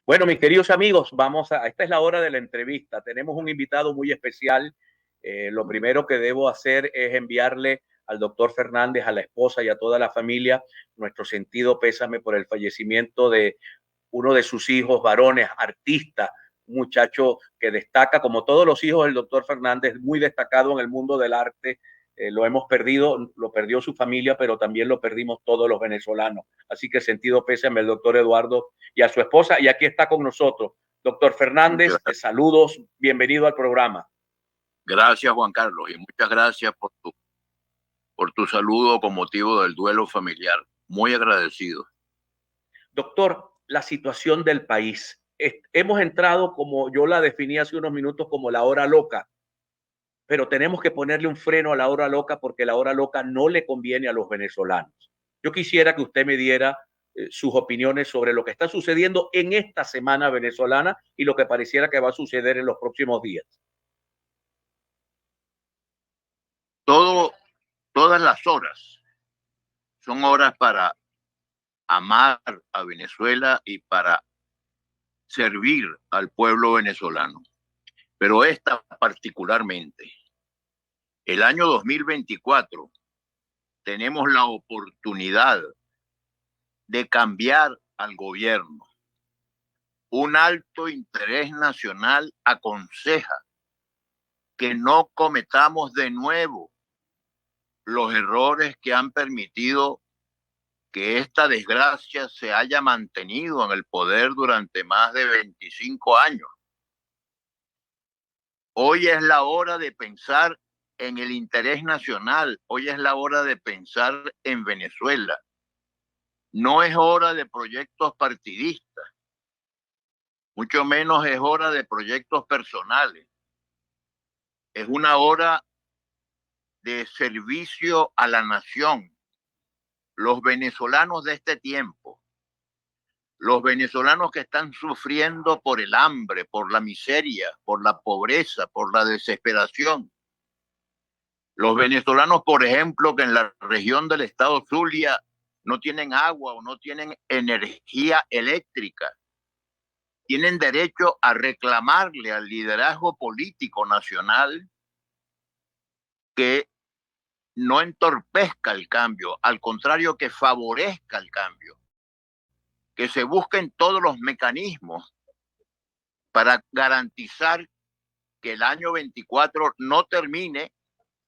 Bueno, mis queridos amigos, esta es la hora de la entrevista. Tenemos un invitado muy especial. Lo primero que debo hacer es enviarle al doctor Fernández, a la esposa y a toda la familia nuestro sentido pésame por el fallecimiento de uno de sus hijos varones, artista, un muchacho que destaca, como todos los hijos del doctor Fernández, muy destacado en el mundo del arte. Lo hemos perdido, lo perdió su familia, pero también lo perdimos todos los venezolanos. Así que sentido pésame al doctor Eduardo y a su esposa. Y aquí está con nosotros. Doctor Fernández, saludos, bienvenido al programa. Gracias, Juan Carlos, y muchas gracias por tu saludo con motivo del duelo familiar. Muy agradecido. Doctor, la situación del país. Hemos entrado, como yo la definí hace unos minutos, como la hora loca, pero tenemos que ponerle un freno a la hora loca porque la hora loca no le conviene a los venezolanos. Yo quisiera que usted me diera sus opiniones sobre lo que está sucediendo en esta semana venezolana y lo que pareciera que va a suceder en los próximos días. Todas las horas son horas para amar a Venezuela y para servir al pueblo venezolano. Pero esta particularmente, el año 2024, tenemos la oportunidad de cambiar al gobierno. Un alto interés nacional aconseja que no cometamos de nuevo los errores que han permitido que esta desgracia se haya mantenido en el poder durante más de 25 años. Hoy es la hora de pensar en el interés nacional, hoy es la hora de pensar en Venezuela. No es hora de proyectos partidistas, mucho menos es hora de proyectos personales. Es una hora de servicio a la nación. Los venezolanos de este tiempo, los venezolanos que están sufriendo por el hambre, por la miseria, por la pobreza, por la desesperación. Los venezolanos, por ejemplo, que en la región del estado Zulia no tienen agua o no tienen energía eléctrica, tienen derecho a reclamarle al liderazgo político nacional que no entorpezca el cambio, al contrario, que favorezca el cambio, que se busquen todos los mecanismos para garantizar que el año 24 no termine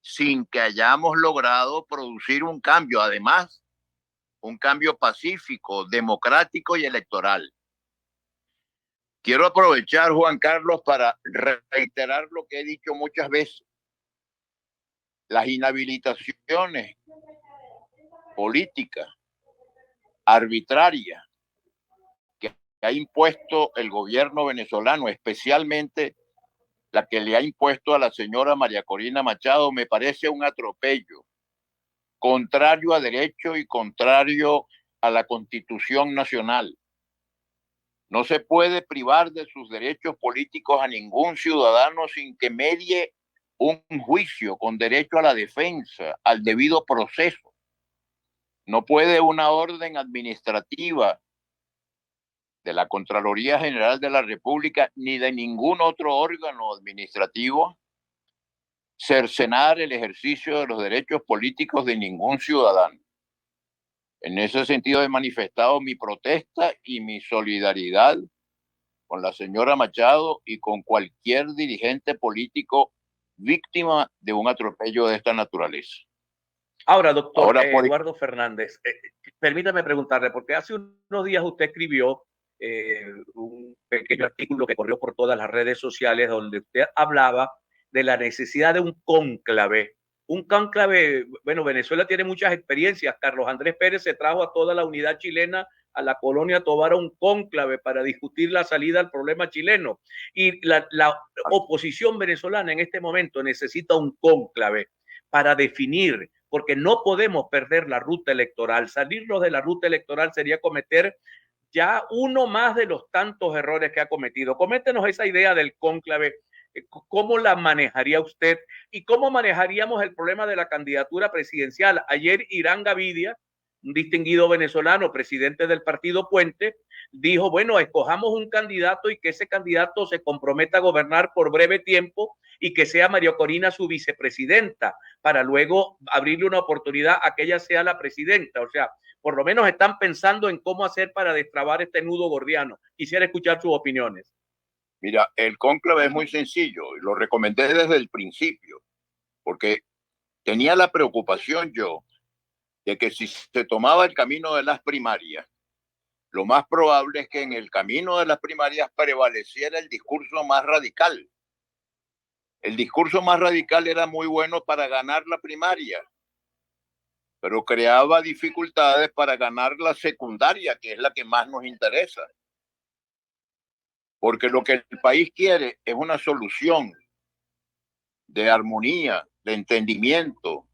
sin que hayamos logrado producir un cambio, además, un cambio pacífico, democrático y electoral. Quiero aprovechar, Juan Carlos, para reiterar lo que he dicho muchas veces. Las inhabilitaciones políticas, arbitrarias, que ha impuesto el gobierno venezolano, especialmente la que le ha impuesto a la señora María Corina Machado, me parece un atropello, contrario a derecho y contrario a la Constitución Nacional. No se puede privar de sus derechos políticos a ningún ciudadano sin que medie un juicio con derecho a la defensa, al debido proceso. No puede una orden administrativa de la Contraloría General de la República ni de ningún otro órgano administrativo cercenar el ejercicio de los derechos políticos de ningún ciudadano. En ese sentido he manifestado mi protesta y mi solidaridad con la señora Machado y con cualquier dirigente político víctima de un atropello de esta naturaleza. Ahora, doctor Eduardo Fernández, permítame preguntarle, porque hace unos días usted escribió un pequeño artículo que corrió por todas las redes sociales donde usted hablaba de la necesidad de un cónclave. Un cónclave, bueno, Venezuela tiene muchas experiencias. Carlos Andrés Pérez se trajo a toda la unidad chilena a la colonia Tovar a un cónclave para discutir la salida al problema chileno. Y la oposición venezolana en este momento necesita un cónclave para definir, porque no podemos perder la ruta electoral. Salirnos de la ruta electoral sería cometer ya uno más de los tantos errores que ha cometido. Coméntenos esa idea del cónclave. ¿Cómo la manejaría usted? ¿Y cómo manejaríamos el problema de la candidatura presidencial? Ayer Irán Gavidia un distinguido venezolano, presidente del partido Puente, dijo, bueno, escojamos un candidato y que ese candidato se comprometa a gobernar por breve tiempo y que sea María Corina su vicepresidenta, para luego abrirle una oportunidad a que ella sea la presidenta. O sea, por lo menos están pensando en cómo hacer para destrabar este nudo gordiano. Quisiera escuchar sus opiniones. Mira, el cónclave es muy sencillo y lo recomendé desde el principio, porque tenía la preocupación yo de que si se tomaba el camino de las primarias, lo más probable es que en el camino de las primarias prevaleciera el discurso más radical. El discurso más radical era muy bueno para ganar la primaria, pero creaba dificultades para ganar la secundaria, que es la que más nos interesa. Porque lo que el país quiere es una solución de armonía, de entendimiento,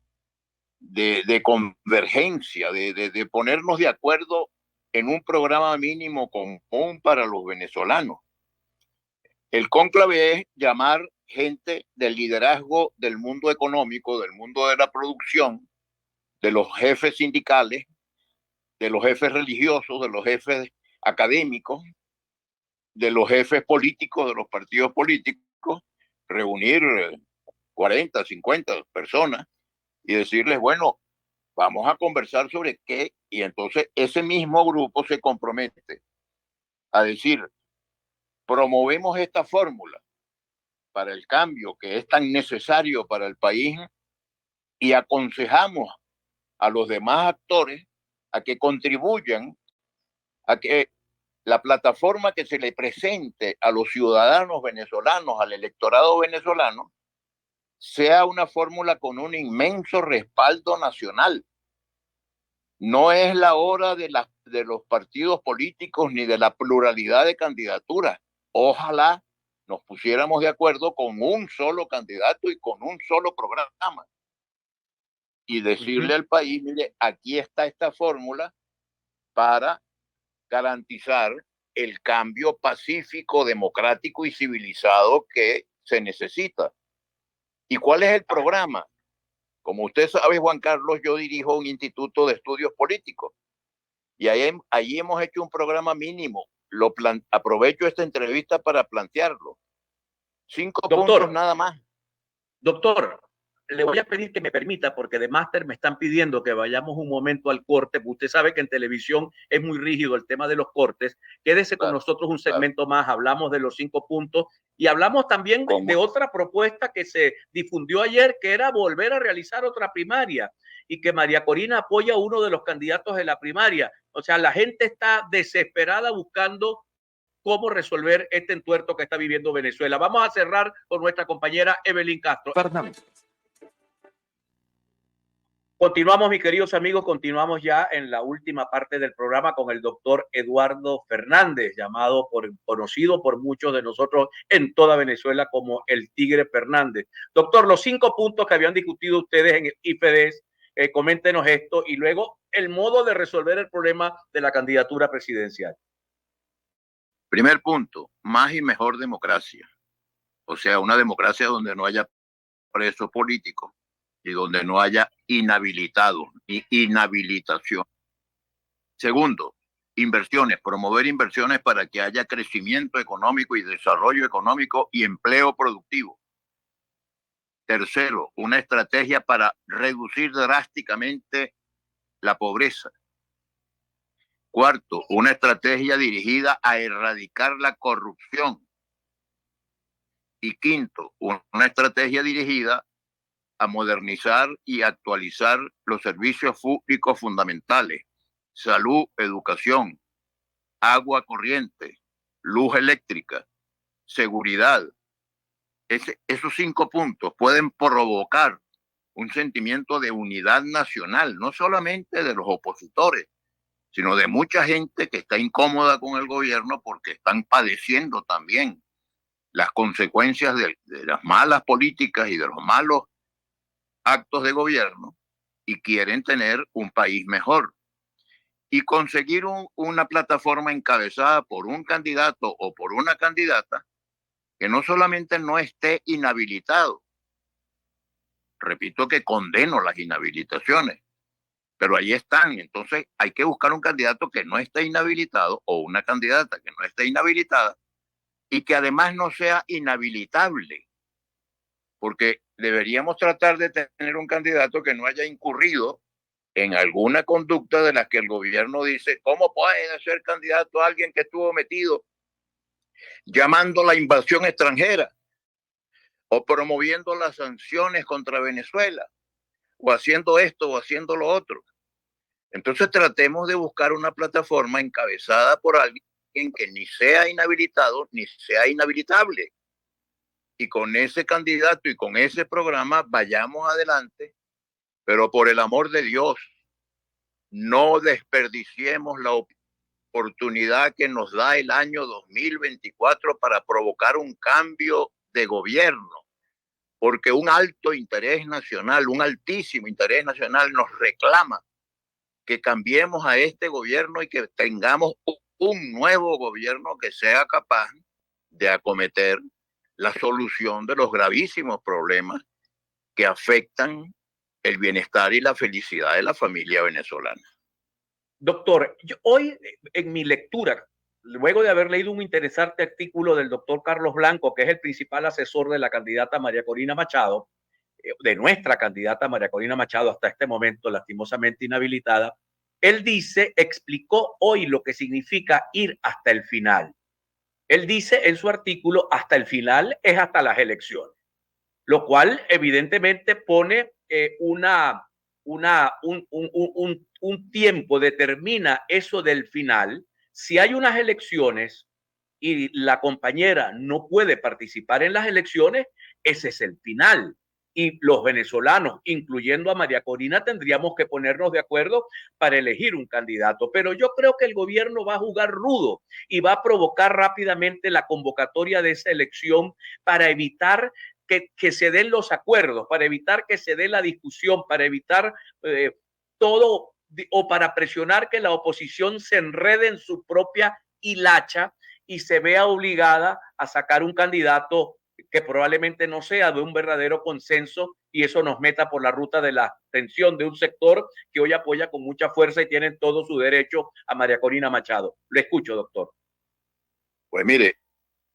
de convergencia, de ponernos de acuerdo en un programa mínimo común para los venezolanos. El cónclave es llamar gente del liderazgo del mundo económico, del mundo de la producción, de los jefes sindicales, de los jefes religiosos, de los jefes académicos, de los jefes políticos, de los partidos políticos, reunir 40, 50 personas y decirles, bueno, vamos a conversar sobre qué, y entonces ese mismo grupo se compromete a decir, promovemos esta fórmula para el cambio que es tan necesario para el país y aconsejamos a los demás actores a que contribuyan a que la plataforma que se le presente a los ciudadanos venezolanos, al electorado venezolano, sea una fórmula con un inmenso respaldo nacional. No es la hora de los partidos políticos ni de la pluralidad de candidaturas. Ojalá nos pusiéramos de acuerdo con un solo candidato y con un solo programa. Y decirle al país, mire, aquí está esta fórmula para garantizar el cambio pacífico, democrático y civilizado que se necesita. ¿Y cuál es el programa? Como usted sabe, Juan Carlos, yo dirijo un instituto de estudios políticos y ahí hemos hecho un programa mínimo. Aprovecho esta entrevista para plantearlo. 5 puntos nada más. Doctor, le voy a pedir que me permita, porque de máster me están pidiendo que vayamos un momento al corte. Usted sabe que en televisión es muy rígido el tema de los cortes. Quédese con nosotros un segmento más. Hablamos de los 5 puntos y hablamos también de otra propuesta que se difundió ayer, que era volver a realizar otra primaria y que María Corina apoya a uno de los candidatos de la primaria. O sea, la gente está desesperada buscando cómo resolver este entuerto que está viviendo Venezuela. Vamos a cerrar con nuestra compañera Evelyn Castro. Fernández. Continuamos, mis queridos amigos, continuamos ya en la última parte del programa con el doctor Eduardo Fernández, conocido por muchos de nosotros en toda Venezuela como el Tigre Fernández. Doctor, los 5 puntos que habían discutido ustedes en el IFEDES, coméntenos esto y luego el modo de resolver el problema de la candidatura presidencial. Primer punto, más y mejor democracia. O sea, una democracia donde no haya presos políticos y donde no haya inhabilitados ni inhabilitación. Segundo, inversiones, promover inversiones para que haya crecimiento económico y desarrollo económico y empleo productivo. Tercero, una estrategia para reducir drásticamente la pobreza. Cuarto, una estrategia dirigida a erradicar la corrupción. Y quinto, una estrategia dirigida a modernizar y actualizar los servicios públicos fundamentales: salud, educación, agua corriente, luz eléctrica, seguridad. Esos 5 puntos pueden provocar un sentimiento de unidad nacional, no solamente de los opositores, sino de mucha gente que está incómoda con el gobierno porque están padeciendo también las consecuencias de las malas políticas y de los malos actos de gobierno y quieren tener un país mejor. Y conseguir una plataforma encabezada por un candidato o por una candidata que no solamente no esté inhabilitado, repito que condeno las inhabilitaciones, pero ahí están. Entonces hay que buscar un candidato que no esté inhabilitado o una candidata que no esté inhabilitada y que además no sea inhabilitable, porque deberíamos tratar de tener un candidato que no haya incurrido en alguna conducta de las que el gobierno dice, ¿cómo puede ser candidato a alguien que estuvo metido llamando la invasión extranjera o promoviendo las sanciones contra Venezuela o haciendo esto o haciendo lo otro? Entonces tratemos de buscar una plataforma encabezada por alguien que ni sea inhabilitado ni sea inhabilitable. Y con ese candidato y con ese programa vayamos adelante, pero por el amor de Dios, no desperdiciemos la oportunidad que nos da el año 2024 para provocar un cambio de gobierno, porque un alto interés nacional, un altísimo interés nacional nos reclama que cambiemos a este gobierno y que tengamos un nuevo gobierno que sea capaz de acometer la solución de los gravísimos problemas que afectan el bienestar y la felicidad de la familia venezolana. Doctor, hoy en mi lectura, luego de haber leído un interesante artículo del doctor Carlos Blanco, que es el principal asesor de la candidata María Corina Machado, de nuestra candidata María Corina Machado, hasta este momento lastimosamente inhabilitada, él explicó hoy lo que significa ir hasta el final. Él dice en su artículo, hasta el final es hasta las elecciones, lo cual evidentemente pone un tiempo, determina eso del final. Si hay unas elecciones y la compañera no puede participar en las elecciones, ese es el final. Y los venezolanos, incluyendo a María Corina, tendríamos que ponernos de acuerdo para elegir un candidato. Pero yo creo que el gobierno va a jugar rudo y va a provocar rápidamente la convocatoria de esa elección para evitar que se den los acuerdos, para evitar que se dé la discusión, para evitar todo o para presionar que la oposición se enrede en su propia hilacha y se vea obligada a sacar un candidato que probablemente no sea de un verdadero consenso y eso nos meta por la ruta de la tensión de un sector que hoy apoya con mucha fuerza y tiene todo su derecho a María Corina Machado. Le escucho, doctor. Pues mire,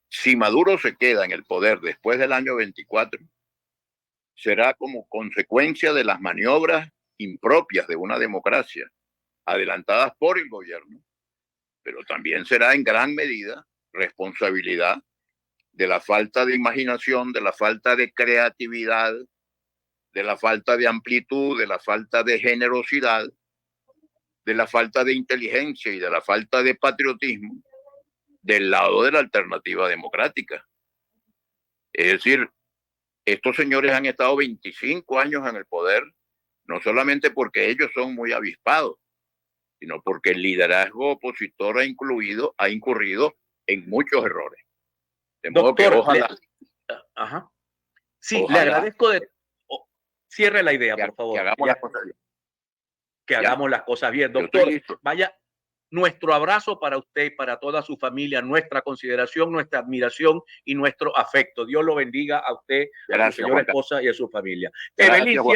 si Maduro se queda en el poder después del año 24, será como consecuencia de las maniobras impropias de una democracia, adelantadas por el gobierno, pero también será en gran medida responsabilidad de la falta de imaginación, de la falta de creatividad, de la falta de amplitud, de la falta de generosidad, de la falta de inteligencia y de la falta de patriotismo del lado de la alternativa democrática. Es decir, estos señores han estado 25 años en el poder, no solamente porque ellos son muy avispados, sino porque el liderazgo opositor ha incurrido en muchos errores. De modo doctor, que ojalá. Sí, ojalá, le agradezco cierre la idea, por favor. Que hagamos las cosas bien. Que hagamos las cosas bien. Doctor, vaya, nuestro abrazo para usted y para toda su familia, nuestra consideración, nuestra admiración y nuestro afecto. Dios lo bendiga a usted, a su señora esposa y a su familia. Evelyn, cierra.